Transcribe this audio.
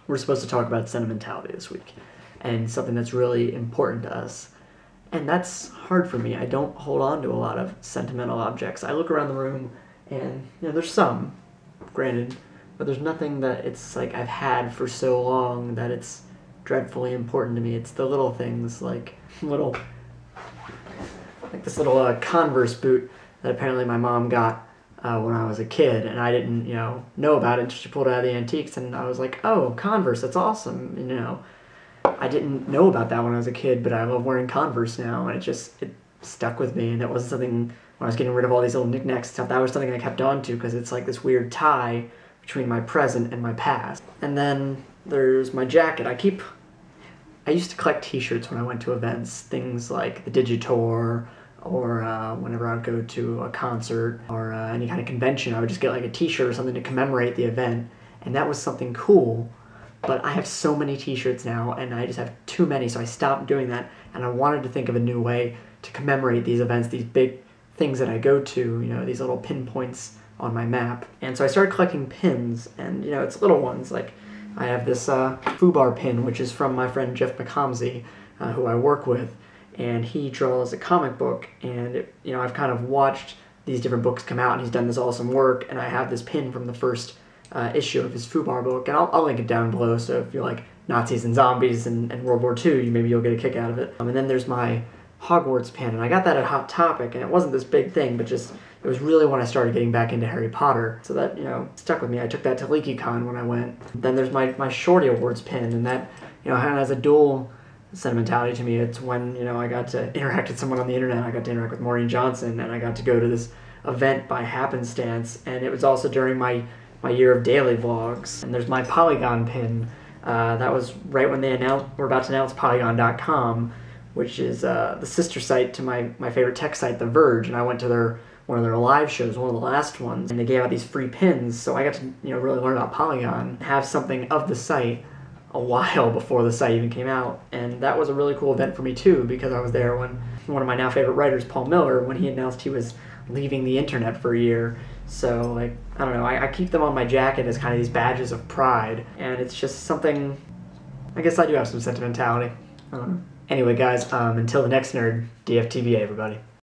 we're supposed to talk about sentimentality this week, and something that's really important to us. And that's hard for me. I don't hold on to a lot of sentimental objects. I look around the room and, there's some, granted, but there's nothing that it's like I've had for so long that it's dreadfully important to me. It's the little things, like this little Converse boot that apparently my mom got when I was a kid, and I didn't, know about it until she pulled it out of the antiques, and I was like, oh, Converse, that's awesome, I didn't know about that when I was a kid, but I love wearing Converse now, and it stuck with me, and it wasn't something, when I was getting rid of all these little knickknacks and stuff, that was something I kept on to, because it's like this weird tie between my present and my past. And then there's my jacket. I used to collect t-shirts when I went to events, things like the Digitor, or whenever I would go to a concert, or any kind of convention, I would just get like a t-shirt or something to commemorate the event, and that was something cool. But I have so many t-shirts now, and I just have too many, so I stopped doing that, and I wanted to think of a new way to commemorate these events, these big things that I go to, these little pinpoints on my map. And so I started collecting pins, and, it's little ones, like I have this FUBAR pin, which is from my friend Jeff McComsey, who I work with, and he draws a comic book, and, I've kind of watched these different books come out, and he's done this awesome work, and I have this pin from the first issue of his FUBAR book, and I'll link it down below, so if you like Nazis and zombies and World War II, maybe you'll get a kick out of it. And then there's my Hogwarts pin, and I got that at Hot Topic, and it wasn't this big thing, but just, it was really when I started getting back into Harry Potter, so that, stuck with me. I took that to LeakyCon when I went. Then there's my Shorty Awards pin, and that, has a dual sentimentality to me. It's when, I got to interact with someone on the internet. I got to interact with Maureen Johnson, and I got to go to this event by happenstance, and it was also during my year of daily vlogs. And there's my Polygon pin. That was right when we're about to announce Polygon.com, which is the sister site to my favorite tech site, The Verge, and I went to one of their live shows, one of the last ones, and they gave out these free pins, so I got to really learn about Polygon, have something of the site a while before the site even came out, and that was a really cool event for me too, because I was there when one of my now favorite writers, Paul Miller, when he announced he was leaving the internet for a year. So, like, I don't know, I keep them on my jacket as kind of these badges of pride, and it's just something, I guess I do have some sentimentality. I don't know. Anyway, guys, until the next nerd, DFTBA, everybody.